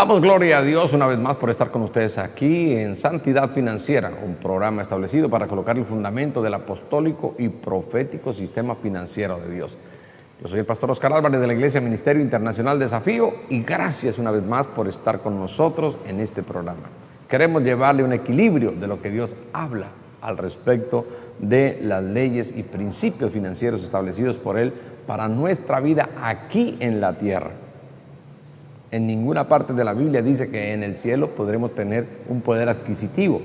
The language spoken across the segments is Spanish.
Damos gloria a Dios una vez más por estar con ustedes aquí en Santidad Financiera, un programa establecido para colocar el fundamento del apostólico y profético sistema financiero de Dios. Yo soy el pastor Oscar Álvarez de la Iglesia Ministerio Internacional Desafío y gracias una vez más por estar con nosotros en este programa. Queremos llevarle un equilibrio de lo que Dios habla al respecto de las leyes y principios financieros establecidos por Él para nuestra vida aquí en la tierra. En ninguna parte de la Biblia dice que en el cielo podremos tener un poder adquisitivo.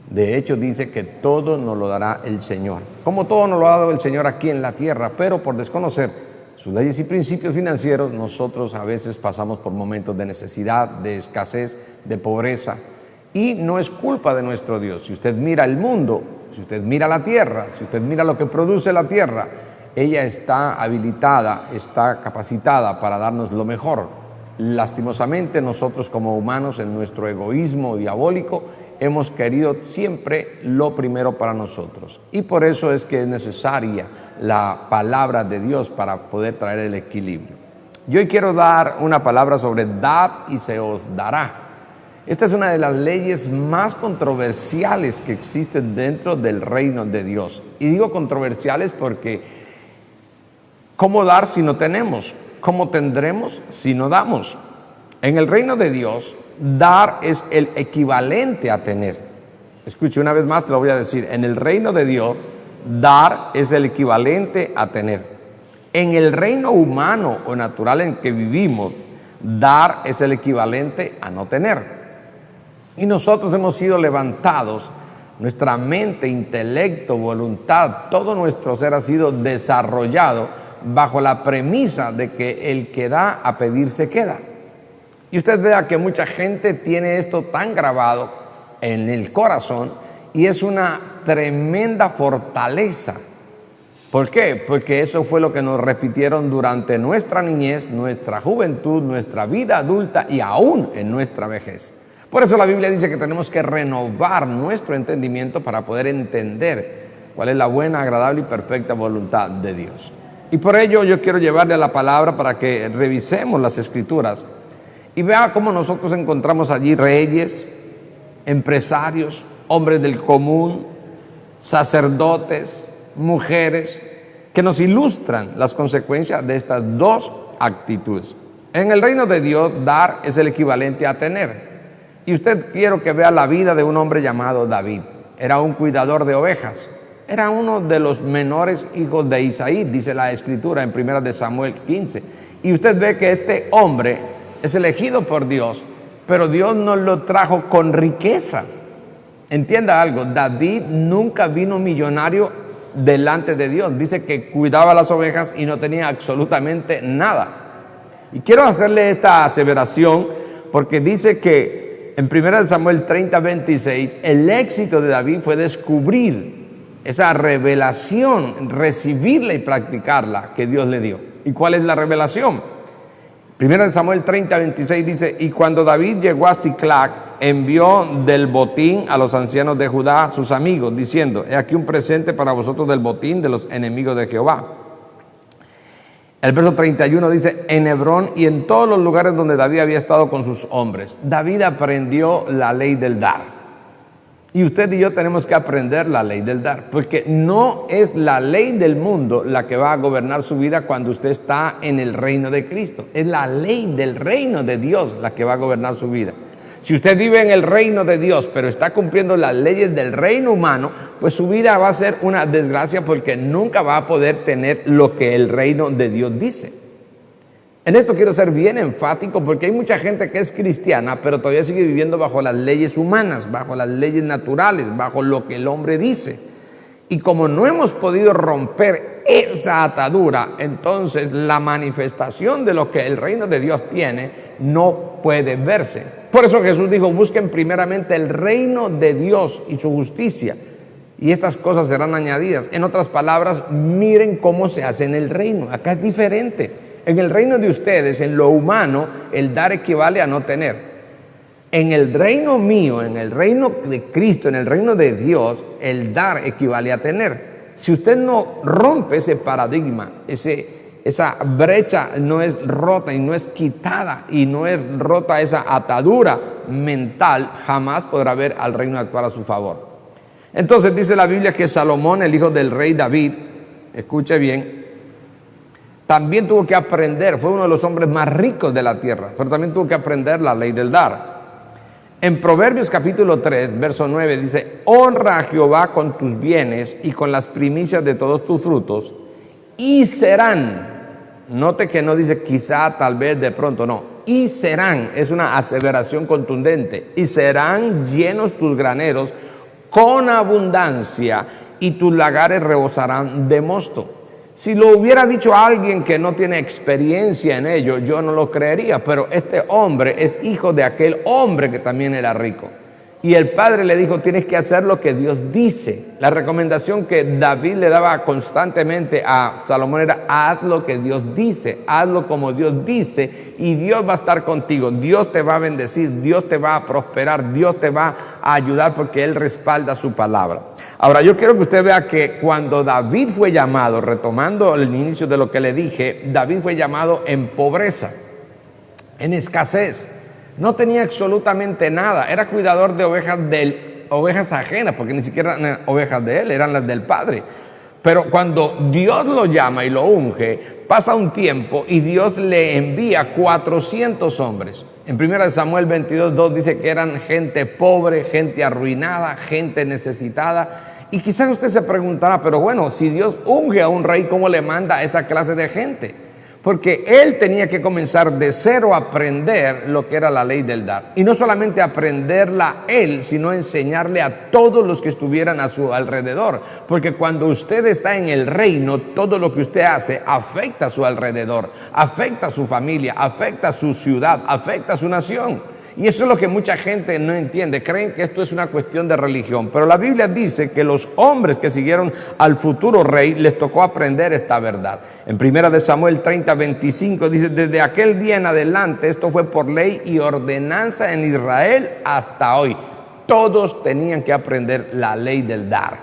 De hecho, dice que todo nos lo dará el Señor. Como todo nos lo ha dado el Señor aquí en la tierra, pero por desconocer sus leyes y principios financieros, nosotros a veces pasamos por momentos de necesidad, de escasez, de pobreza. Y no es culpa de nuestro Dios. Si usted mira el mundo, si usted mira la tierra, si usted mira lo que produce la tierra, ella está habilitada, está capacitada para darnos lo mejor. Lastimosamente nosotros como humanos en nuestro egoísmo diabólico hemos querido siempre lo primero para nosotros y por eso es que es necesaria la palabra de Dios para poder traer el equilibrio. Yo hoy quiero dar una palabra sobre dad y se os dará. Esta es una de las leyes más controversiales que existen dentro del reino de Dios y digo controversiales porque ¿cómo dar si no tenemos? ¿Cómo tendremos si no damos? En el reino de Dios, dar es el equivalente a tener. Escuche, una vez más te lo voy a decir. En el reino de Dios, dar es el equivalente a tener. En el reino humano o natural en que vivimos, dar es el equivalente a no tener. Y nosotros hemos sido levantados, nuestra mente, intelecto, voluntad, todo nuestro ser ha sido desarrollado bajo la premisa de que el que da a pedir se queda. Y usted vea que mucha gente tiene esto tan grabado en el corazón y es una tremenda fortaleza. ¿Por qué? Porque eso fue lo que nos repitieron durante nuestra niñez, nuestra juventud, nuestra vida adulta y aún en nuestra vejez. Por eso la Biblia dice que tenemos que renovar nuestro entendimiento para poder entender cuál es la buena, agradable y perfecta voluntad de Dios. Y por ello yo quiero llevarle a la palabra para que revisemos las Escrituras y vea cómo nosotros encontramos allí reyes, empresarios, hombres del común, sacerdotes, mujeres, que nos ilustran las consecuencias de estas dos actitudes. En el reino de Dios, dar es el equivalente a tener. Y usted quiero que vea la vida de un hombre llamado David. Era un cuidador de ovejas. Era uno de los menores hijos de Isaí, dice la Escritura en 1 Samuel 15. Y usted ve que este hombre es elegido por Dios, pero Dios no lo trajo con riqueza. Entienda algo, David nunca vino millonario delante de Dios. Dice que cuidaba las ovejas y no tenía absolutamente nada. Y quiero hacerle esta aseveración porque dice que en 1 Samuel 30, 26, el éxito de David fue descubrir esa revelación, recibirla y practicarla que Dios le dio. ¿Y cuál es la revelación? 1 Samuel 30, 26 dice, y cuando David llegó a Siclag, envió del botín a los ancianos de Judá, sus amigos, diciendo, he aquí un presente para vosotros del botín de los enemigos de Jehová. El verso 31 dice, en Hebrón y en todos los lugares donde David había estado con sus hombres, David aprendió la ley del dar. Y usted y yo tenemos que aprender la ley del dar, porque no es la ley del mundo la que va a gobernar su vida cuando usted está en el reino de Cristo. Es la ley del reino de Dios la que va a gobernar su vida. Si usted vive en el reino de Dios, pero está cumpliendo las leyes del reino humano, pues su vida va a ser una desgracia porque nunca va a poder tener lo que el reino de Dios dice. En esto quiero ser bien enfático porque hay mucha gente que es cristiana, pero todavía sigue viviendo bajo las leyes humanas, bajo las leyes naturales, bajo lo que el hombre dice. Y como no hemos podido romper esa atadura, entonces la manifestación de lo que el reino de Dios tiene no puede verse. Por eso Jesús dijo, busquen primeramente el reino de Dios y su justicia, y estas cosas serán añadidas. En otras palabras, miren cómo se hace en el reino. Acá es diferente. En el reino de ustedes, en lo humano, el dar equivale a no tener. En el reino mío, en el reino de Cristo, en el reino de Dios, el dar equivale a tener. Si usted no rompe ese paradigma, ese esa brecha no es rota y no es quitada y no es rota esa atadura mental, jamás podrá ver al reino actuar a su favor. Entonces dice la Biblia que Salomón, el hijo del rey David, escuche bien, también tuvo que aprender, fue uno de los hombres más ricos de la tierra, pero también tuvo que aprender la ley del dar. En Proverbios capítulo 3, verso 9 dice: honra a Jehová con tus bienes y con las primicias de todos tus frutos, y serán, note que no dice quizá, tal vez, de pronto, no, y serán, es una aseveración contundente, y serán llenos tus graneros con abundancia, y tus lagares rebosarán de mosto. Si lo hubiera dicho alguien que no tiene experiencia en ello, yo no lo creería, pero este hombre es hijo de aquel hombre que también era rico. Y el padre le dijo: tienes que hacer lo que Dios dice. La recomendación que David le daba constantemente a Salomón era: haz lo que Dios dice, hazlo como Dios dice, y Dios va a estar contigo, Dios te va a bendecir, Dios te va a prosperar, Dios te va a ayudar, porque Él respalda su palabra. Ahora, yo quiero que usted vea que cuando David fue llamado, retomando el inicio de lo que le dije, David fue llamado en pobreza, en escasez. No tenía absolutamente nada, era cuidador de ovejas ajenas, porque ni siquiera eran ovejas de él, eran las del padre. Pero cuando Dios lo llama y lo unge, pasa un tiempo y Dios le envía 400 hombres. En 1 Samuel 22:2 dice que eran gente pobre, gente arruinada, gente necesitada. Y quizás usted se preguntará: pero bueno, si Dios unge a un rey, ¿cómo le manda a esa clase de gente? Porque él tenía que comenzar de cero a aprender lo que era la ley del dar. Y no solamente aprenderla él, sino enseñarle a todos los que estuvieran a su alrededor. Porque cuando usted está en el reino, todo lo que usted hace afecta a su alrededor, afecta a su familia, afecta a su ciudad, afecta a su nación. Y eso es lo que mucha gente no entiende. Creen que esto es una cuestión de religión. Pero la Biblia dice que los hombres que siguieron al futuro rey les tocó aprender esta verdad. En 1 Samuel 30:25 dice: desde aquel día en adelante, esto fue por ley y ordenanza en Israel hasta hoy. Todos tenían que aprender la ley del dar.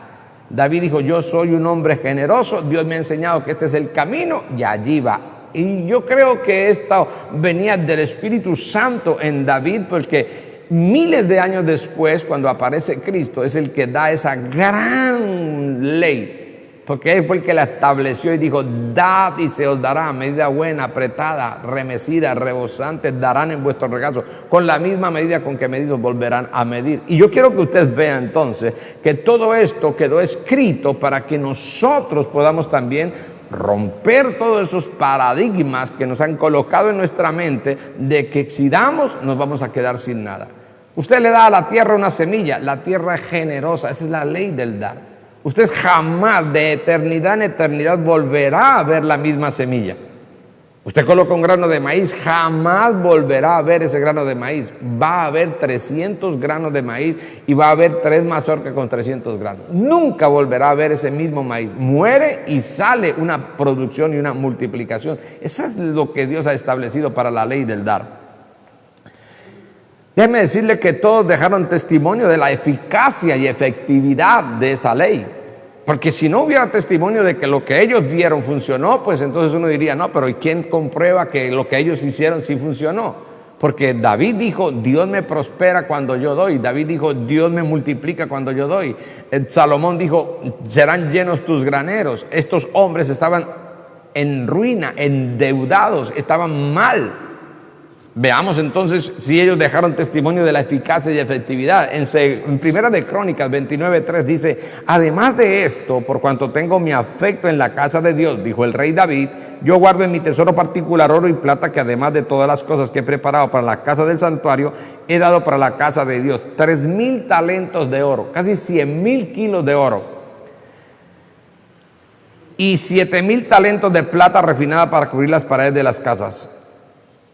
David dijo: yo soy un hombre generoso, Dios me ha enseñado que este es el camino, y allí va. Y yo creo que esto venía del Espíritu Santo en David, porque miles de años después, cuando aparece Cristo, es el que da esa gran ley, porque Él fue el que la estableció y dijo: dad y se os dará, medida buena, apretada, remecida, rebosante, darán en vuestro regazo, con la misma medida con que medidos volverán a medir. Y yo quiero que usted vea entonces que todo esto quedó escrito para que nosotros podamos también romper todos esos paradigmas que nos han colocado en nuestra mente de que si damos nos vamos a quedar sin nada. Usted le da a la tierra una semilla, la tierra es generosa, esa es la ley del dar. Usted jamás, de eternidad en eternidad, volverá a ver la misma semilla. Usted coloca un grano de maíz, jamás volverá a ver ese grano de maíz. Va a haber 300 granos de maíz y va a haber 3 mazorcas con 300 granos. Nunca volverá a ver ese mismo maíz. Muere y sale una producción y una multiplicación. Eso es lo que Dios ha establecido para la ley del dar. Déjeme decirle que todos dejaron testimonio de la eficacia y efectividad de esa ley. Porque si no hubiera testimonio de que lo que ellos dieron funcionó, pues entonces uno diría: no, pero ¿y quién comprueba que lo que ellos hicieron sí funcionó? Porque David dijo: Dios me prospera cuando yo doy. David dijo: Dios me multiplica cuando yo doy. Salomón dijo: serán llenos tus graneros. Estos hombres estaban en ruina, endeudados, estaban mal. Veamos entonces si ellos dejaron testimonio de la eficacia y efectividad. En Primera de Crónicas 29:3 dice: además de esto, por cuanto tengo mi afecto en la casa de Dios, dijo el rey David, yo guardo en mi tesoro particular oro y plata, que además de todas las cosas que he preparado para la casa del santuario, he dado para la casa de Dios 3,000 talentos de oro, casi 100,000 kilos de oro, y 7,000 talentos de plata refinada para cubrir las paredes de las casas.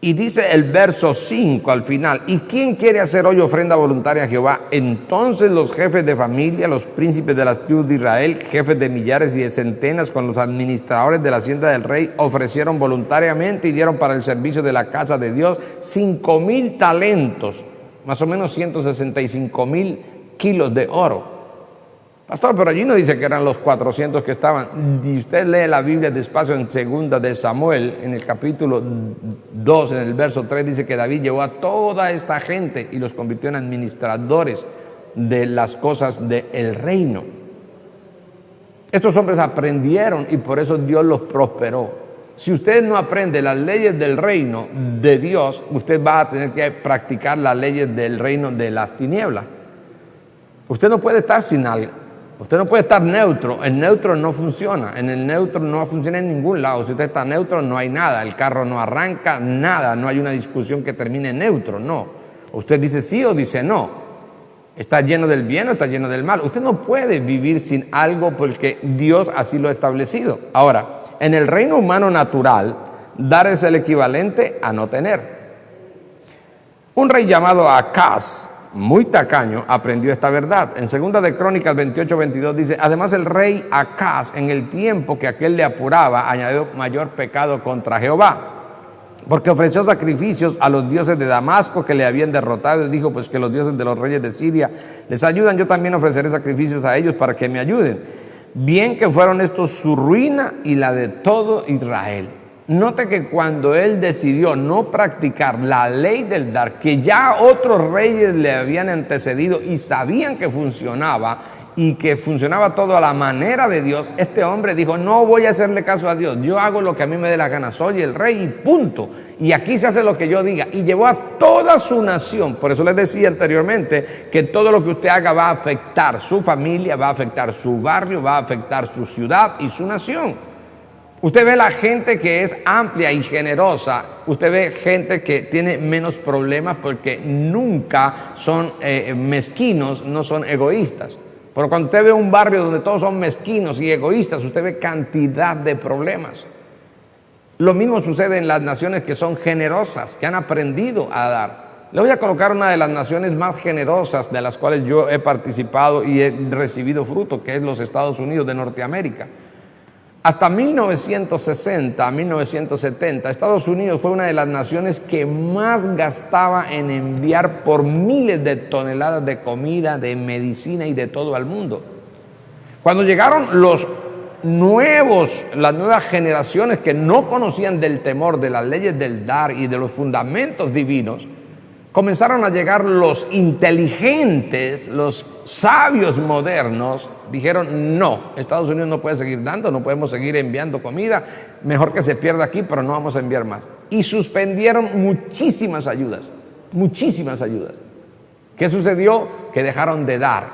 Y dice el verso 5 al final: ¿y quién quiere hacer hoy ofrenda voluntaria a Jehová? Entonces los jefes de familia, los príncipes de las tribus de Israel, jefes de millares y de centenas, con los administradores de la hacienda del rey, ofrecieron voluntariamente y dieron para el servicio de la casa de Dios 5,000 talentos, más o menos 165,000 kilos de oro. Pastor, pero allí no dice que eran los 400 que estaban. Y usted lee la Biblia despacio en 2 de Samuel, en el capítulo 2, en el verso 3, dice que David llevó a toda esta gente y los convirtió en administradores de las cosas del reino. Estos hombres aprendieron y por eso Dios los prosperó. Si usted no aprende las leyes del reino de Dios, usted va a tener que practicar las leyes del reino de las tinieblas. Usted no puede estar sin algo. Usted no puede estar neutro. El neutro no funciona. En el neutro no funciona en ningún lado. Si usted está neutro, no hay nada. El carro no arranca, nada. No hay una discusión que termine en neutro, no. Usted dice sí o dice no. ¿Está lleno del bien o está lleno del mal? Usted no puede vivir sin algo porque Dios así lo ha establecido. Ahora, en el reino humano natural, dar es el equivalente a no tener. Un rey llamado Acaz, muy tacaño, aprendió esta verdad. En 2 de Crónicas 28:22 dice: además el rey Acaz, en el tiempo que aquel le apuraba, añadió mayor pecado contra Jehová, porque ofreció sacrificios a los dioses de Damasco que le habían derrotado, y dijo: pues que los dioses de los reyes de Siria les ayudan, yo también ofreceré sacrificios a ellos para que me ayuden. Bien que fueron estos su ruina y la de todo Israel. Note que cuando él decidió no practicar la ley del dar, que ya otros reyes le habían antecedido y sabían que funcionaba y que funcionaba todo a la manera de Dios, este hombre dijo: no voy a hacerle caso a Dios, yo hago lo que a mí me dé la gana, soy el rey y punto, y aquí se hace lo que yo diga. Y llevó a toda su nación. Por eso les decía anteriormente que todo lo que usted haga va a afectar su familia, va a afectar su barrio, va a afectar su ciudad y su nación. Usted ve la gente que es amplia y generosa, usted ve gente que tiene menos problemas porque nunca son mezquinos, no son egoístas. Pero cuando usted ve un barrio donde todos son mezquinos y egoístas, usted ve cantidad de problemas. Lo mismo sucede en las naciones que son generosas, que han aprendido a dar. Le voy a colocar una de las naciones más generosas de las cuales yo he participado y he recibido fruto, que es los Estados Unidos de Norteamérica. Hasta 1960, 1970, Estados Unidos fue una de las naciones que más gastaba en enviar por miles de toneladas de comida, de medicina y de todo al mundo. Cuando llegaron las nuevas generaciones que no conocían del temor de las leyes del dar y de los fundamentos divinos, comenzaron a llegar los inteligentes, los sabios modernos. Dijeron: no, Estados Unidos no puede seguir dando, no podemos seguir enviando comida, mejor que se pierda aquí, pero no vamos a enviar más. Y suspendieron muchísimas ayudas, muchísimas ayudas. ¿Qué sucedió? Que dejaron de dar.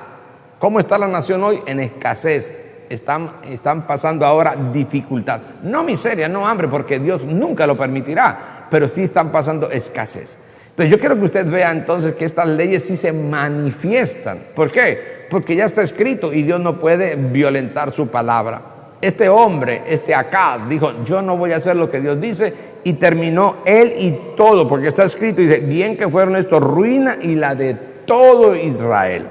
¿Cómo está la nación hoy? En escasez. Están pasando ahora dificultad. No miseria, no hambre, porque Dios nunca lo permitirá, pero sí están pasando escasez. Entonces yo quiero que usted vea entonces que estas leyes sí se manifiestan. ¿Por qué? Porque ya está escrito y Dios no puede violentar su palabra. Este hombre, Acaz, dijo: yo no voy a hacer lo que Dios dice, y terminó él y todo, porque está escrito, dice: bien que fueron estos ruina y la de todo Israel.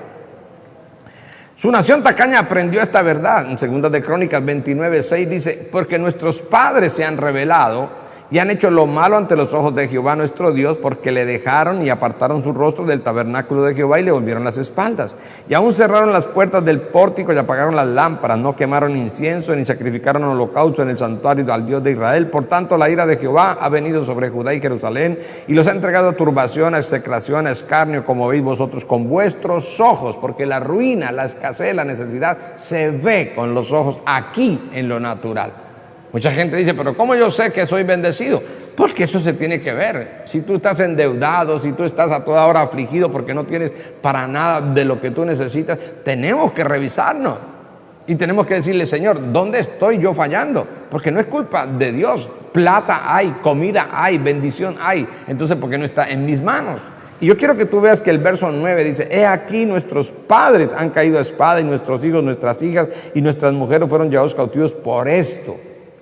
Su nación tacaña aprendió esta verdad. En 2 de Crónicas 29:6 dice: porque nuestros padres se han rebelado y han hecho lo malo ante los ojos de Jehová nuestro Dios, porque le dejaron y apartaron su rostro del tabernáculo de Jehová y le volvieron las espaldas. Y aún cerraron las puertas del pórtico y apagaron las lámparas, no quemaron incienso ni sacrificaron holocausto en el santuario al Dios de Israel. Por tanto, la ira de Jehová ha venido sobre Judá y Jerusalén y los ha entregado a turbación, a execración, a escarnio, como veis vosotros con vuestros ojos, porque la ruina, la escasez, la necesidad se ve con los ojos aquí en lo natural. Mucha gente dice: pero ¿cómo yo sé que soy bendecido? Porque eso se tiene que ver. Si tú estás endeudado, si tú estás a toda hora afligido porque no tienes para nada de lo que tú necesitas, tenemos que revisarnos y tenemos que decirle: Señor, ¿dónde estoy yo fallando? Porque no es culpa de Dios. Plata hay, comida hay, bendición hay. Entonces, ¿por qué no está en mis manos? Y yo quiero que tú veas que el verso 9 dice: he aquí nuestros padres han caído a espada, y nuestros hijos, nuestras hijas y nuestras mujeres fueron llevados cautivos por esto.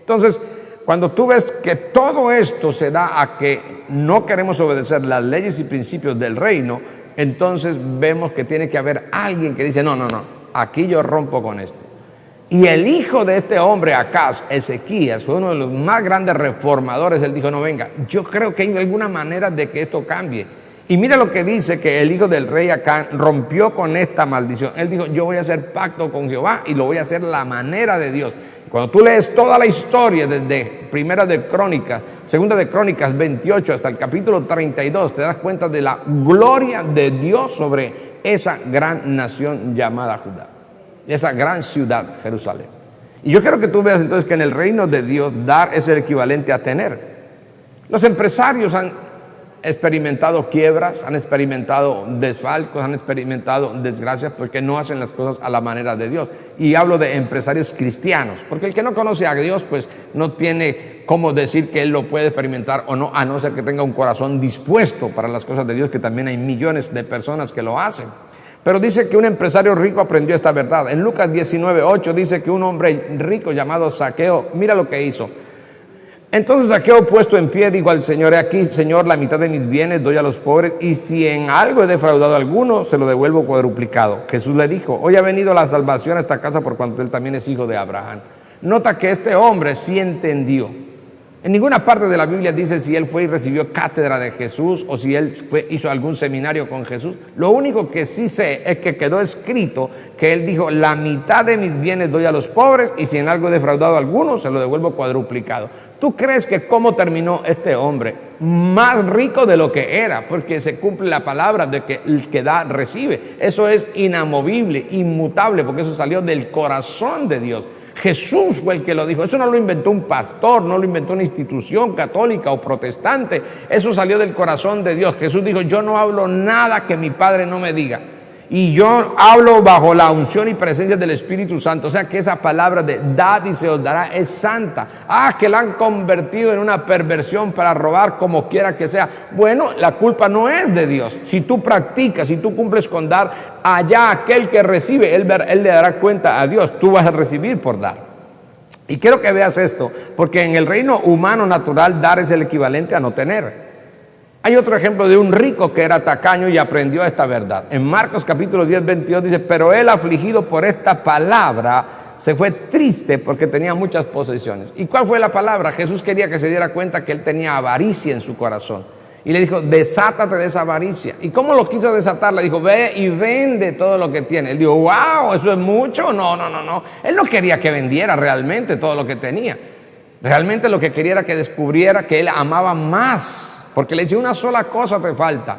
Entonces, cuando tú ves que todo esto se da a que no queremos obedecer las leyes y principios del reino, entonces vemos que tiene que haber alguien que dice: no, aquí yo rompo con esto. Y el hijo de este hombre, Acaz, Ezequías, fue uno de los más grandes reformadores. Él dijo: no, venga, yo creo que hay alguna manera de que esto cambie. Y mira lo que dice, que el hijo del rey Acán rompió con esta maldición. Él dijo, yo voy a hacer pacto con Jehová y lo voy a hacer la manera de Dios. Cuando tú lees toda la historia desde Segunda de Crónicas 28 hasta el capítulo 32, te das cuenta de la gloria de Dios sobre esa gran nación llamada Judá, esa gran ciudad, Jerusalén. Y yo quiero que tú veas entonces que en el reino de Dios dar es el equivalente a tener. Los empresarios han experimentado quiebras, han experimentado desfalcos, han experimentado desgracias porque no hacen las cosas a la manera de Dios. Y hablo de empresarios cristianos, porque el que no conoce a Dios pues no tiene cómo decir que él lo puede experimentar o no, a no ser que tenga un corazón dispuesto para las cosas de Dios, que también hay millones de personas que lo hacen. Pero dice que un empresario rico aprendió esta verdad. En Lucas 19:8 dice que un hombre rico llamado Zaqueo, mira lo que hizo. Entonces Zaqueo, puesto en pie, dijo al Señor: he aquí, Señor, la mitad de mis bienes doy a los pobres, y si en algo he defraudado a alguno, se lo devuelvo cuadruplicado. Jesús le dijo: hoy ha venido la salvación a esta casa por cuanto él también es hijo de Abraham. Nota que este hombre sí entendió. En ninguna parte de la Biblia dice si él fue y recibió cátedra de Jesús o si él hizo algún seminario con Jesús. Lo único que sí sé es que quedó escrito que él dijo: la mitad de mis bienes doy a los pobres, y si en algo he defraudado a alguno, se lo devuelvo cuadruplicado. ¿Tú crees que cómo terminó este hombre? Más rico de lo que era, porque se cumple la palabra de que el que da, recibe. Eso es inamovible, inmutable, porque eso salió del corazón de Dios. Jesús fue el que lo dijo. Eso no lo inventó un pastor, no lo inventó una institución católica o protestante. Eso salió del corazón de Dios. Jesús dijo: yo no hablo nada que mi Padre no me diga, y yo hablo bajo la unción y presencia del Espíritu Santo. O sea que esa palabra de dad y se os dará es santa. Que la han convertido en una perversión para robar, como quiera que sea. Bueno, la culpa no es de Dios. Si tú practicas, si tú cumples con dar, allá aquel que recibe, él le dará cuenta a Dios. Tú vas a recibir por dar. Y quiero que veas esto, porque en el reino humano natural dar es el equivalente a no tener. Hay otro ejemplo de un rico que era tacaño y aprendió esta verdad. En Marcos capítulo 10, 22 dice: pero él, afligido por esta palabra, se fue triste porque tenía muchas posesiones. ¿Y cuál fue la palabra? Jesús quería que se diera cuenta que él tenía avaricia en su corazón. Y le dijo: desátate de esa avaricia. ¿Y cómo lo quiso desatar? Le dijo: ve y vende todo lo que tiene. Él dijo: wow, ¿eso es mucho? No. Él no quería que vendiera realmente todo lo que tenía. Realmente lo que quería era que descubriera que él amaba más. Porque le dice: una sola cosa te falta,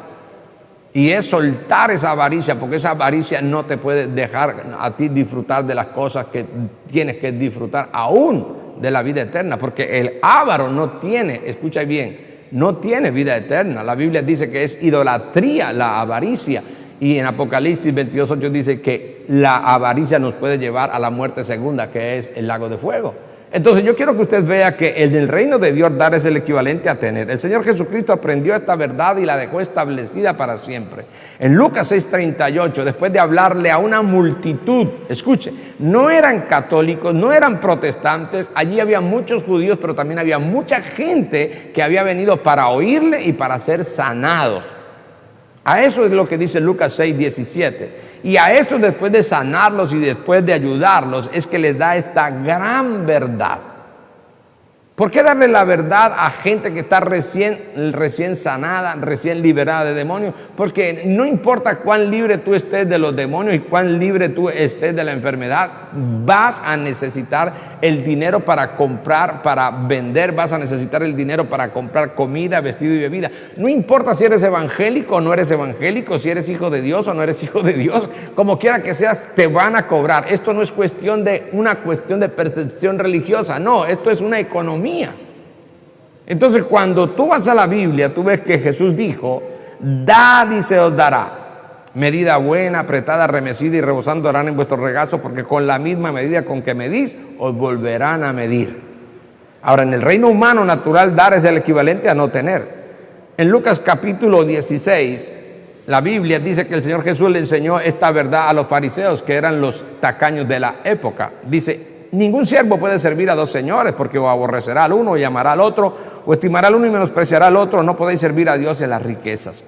y es soltar esa avaricia, porque esa avaricia no te puede dejar a ti disfrutar de las cosas que tienes que disfrutar, aún de la vida eterna, porque el avaro no tiene, escucha bien, no tiene vida eterna. La Biblia dice que es idolatría la avaricia, y en Apocalipsis 22:8 dice que la avaricia nos puede llevar a la muerte segunda, que es el lago de fuego. Entonces yo quiero que usted vea que en el reino de Dios dar es el equivalente a tener. El Señor Jesucristo aprendió esta verdad y la dejó establecida para siempre. En Lucas 6:38, después de hablarle a una multitud, escuche, no eran católicos, no eran protestantes, allí había muchos judíos, pero también había mucha gente que había venido para oírle y para ser sanados. A eso es lo que dice Lucas 6:17. Y a esto, después de sanarlos y después de ayudarlos, es que les da esta gran verdad. ¿Por qué darle la verdad a gente que está recién sanada, recién liberada de demonios? Porque no importa cuán libre tú estés de los demonios y cuán libre tú estés de la enfermedad, vas a necesitar el dinero para comprar, para vender, vas a necesitar el dinero para comprar comida, vestido y bebida. No importa si eres evangélico o no eres evangélico, si eres hijo de Dios o no eres hijo de Dios, como quiera que seas, te van a cobrar. Esto no es una cuestión de percepción religiosa, no, esto es una economía. Entonces, cuando tú vas a la Biblia, tú ves que Jesús dijo: dad y se os dará. Medida buena, apretada, remecida y rebosando harán en vuestro regazo, porque con la misma medida con que medís, os volverán a medir. Ahora, en el reino humano natural, dar es el equivalente a no tener. En Lucas capítulo 16, la Biblia dice que el Señor Jesús le enseñó esta verdad a los fariseos, que eran los tacaños de la época. Dice: ningún siervo puede servir a dos señores, porque o aborrecerá al uno, o llamará al otro, o estimará al uno y menospreciará al otro. No podéis servir a Dios en las riquezas.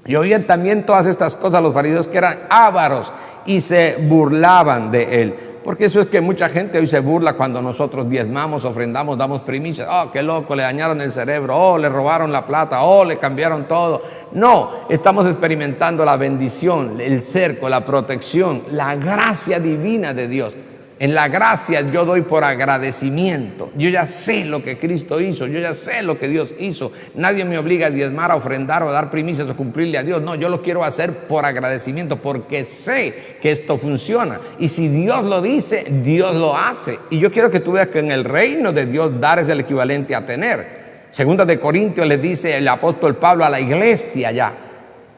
Y oían también todas estas cosas los fariseos, que eran ávaros, y se burlaban de él. Porque eso es que mucha gente hoy se burla cuando nosotros diezmamos, ofrendamos, damos primicias. Oh, qué loco, le dañaron el cerebro, oh, le robaron la plata, oh, le cambiaron todo. No, estamos experimentando la bendición, el cerco, la protección, la gracia divina de Dios. En la gracia yo doy por agradecimiento. Yo ya sé lo que Cristo hizo, yo ya sé lo que Dios hizo. Nadie me obliga a diezmar, a ofrendar o a dar primicias o cumplirle a Dios. No, yo lo quiero hacer por agradecimiento porque sé que esto funciona. Y si Dios lo dice, Dios lo hace. Y yo quiero que tú veas que en el reino de Dios dar es el equivalente a tener. Segunda de Corintios le dice el apóstol Pablo a la iglesia ya,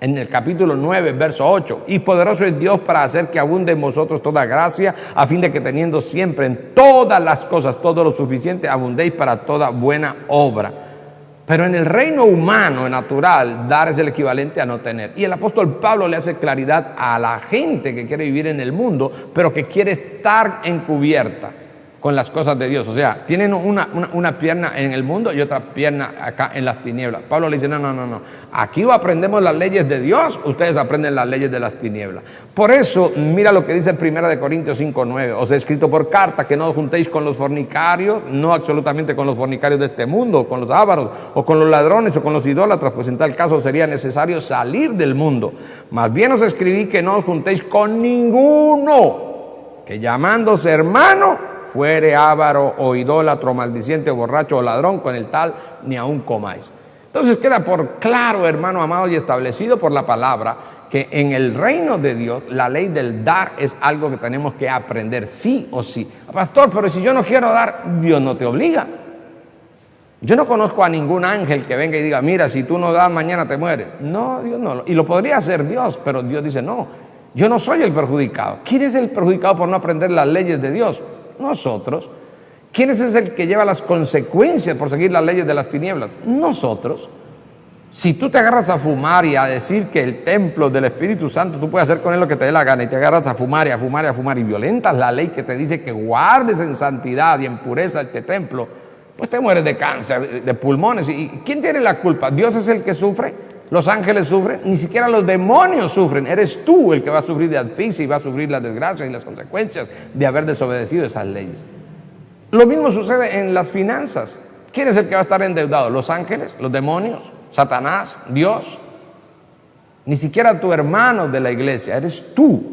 en el capítulo 9, verso 8, y poderoso es Dios para hacer que abunde en vosotros toda gracia, a fin de que teniendo siempre en todas las cosas todo lo suficiente, abundéis para toda buena obra. Pero en el reino humano, natural, dar es el equivalente a no tener. Y el apóstol Pablo le hace claridad a la gente que quiere vivir en el mundo, pero que quiere estar encubierta con las cosas de Dios. O sea, tienen una pierna en el mundo y otra pierna acá en las tinieblas. Pablo le dice, no. Aquí o aprendemos las leyes de Dios, ustedes aprenden las leyes de las tinieblas. Por eso, mira lo que dice en 1 Corintios 5:9. Os he escrito por carta que no os juntéis con los fornicarios, no absolutamente con los fornicarios de este mundo, con los ávaros, o con los ladrones, o con los idólatras, pues en tal caso sería necesario salir del mundo. Más bien os escribí que no os juntéis con ninguno, que llamándose hermano, fuere avaro o idólatra, maldiciente o borracho o ladrón, con el tal ni aun comáis. Entonces queda por claro, hermano amado, y establecido por la palabra, que en el reino de Dios la ley del dar es algo que tenemos que aprender sí o sí. Pastor, pero si yo no quiero dar, Dios no te obliga. Yo no conozco a ningún ángel que venga y diga, mira, si tú no das, mañana te mueres. No, Dios no. Y lo podría hacer Dios, pero Dios dice, no, yo no soy el perjudicado. ¿Quién es el perjudicado por no aprender las leyes de Dios? Nosotros. ¿Quién es el que lleva las consecuencias por seguir las leyes de las tinieblas? Nosotros. Si tú te agarras a fumar y a decir que el templo del Espíritu Santo, tú puedes hacer con él lo que te dé la gana, y te agarras a fumar y a fumar y a fumar y violentas la ley que te dice que guardes en santidad y en pureza este templo, pues te mueres de cáncer, de pulmones. ¿Y quién tiene la culpa? ¿Dios es el que sufre? ¿Los ángeles sufren? Ni siquiera los demonios sufren. Eres tú el que va a sufrir de asfixia y va a sufrir las desgracias y las consecuencias de haber desobedecido esas leyes. Lo mismo sucede en las finanzas. ¿Quién es el que va a estar endeudado? ¿Los ángeles? ¿Los demonios? ¿Satanás? ¿Dios? Ni siquiera tu hermano de la iglesia. Eres tú,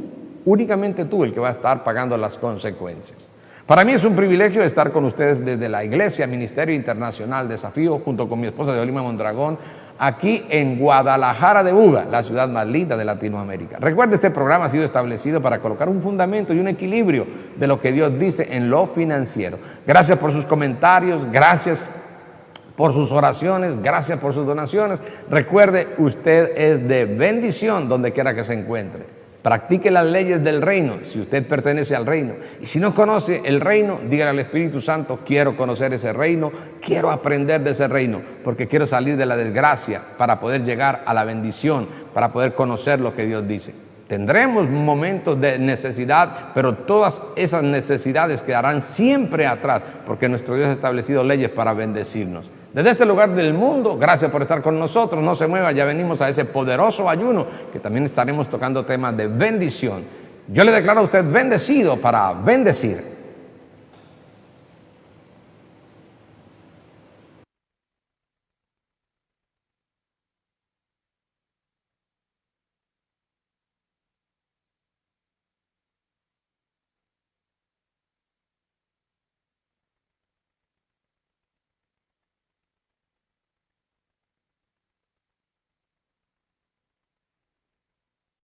únicamente tú, el que va a estar pagando las consecuencias. Para mí es un privilegio estar con ustedes desde la Iglesia Ministerio Internacional Desafío, junto con mi esposa de Olima Mondragón, aquí en Guadalajara de Buga, la ciudad más linda de Latinoamérica. Recuerde, este programa ha sido establecido para colocar un fundamento y un equilibrio de lo que Dios dice en lo financiero. Gracias por sus comentarios, gracias por sus oraciones, gracias por sus donaciones. Recuerde, usted es de bendición donde quiera que se encuentre. Practique las leyes del reino si usted pertenece al reino. Y si no conoce el reino, dígale al Espíritu Santo, quiero conocer ese reino, quiero aprender de ese reino, porque quiero salir de la desgracia para poder llegar a la bendición, para poder conocer lo que Dios dice. Tendremos momentos de necesidad, pero todas esas necesidades quedarán siempre atrás, porque nuestro Dios ha establecido leyes para bendecirnos. Desde este lugar del mundo, gracias por estar con nosotros, no se mueva, ya venimos a ese poderoso ayuno, que también estaremos tocando temas de bendición. Yo le declaro a usted bendecido para bendecir.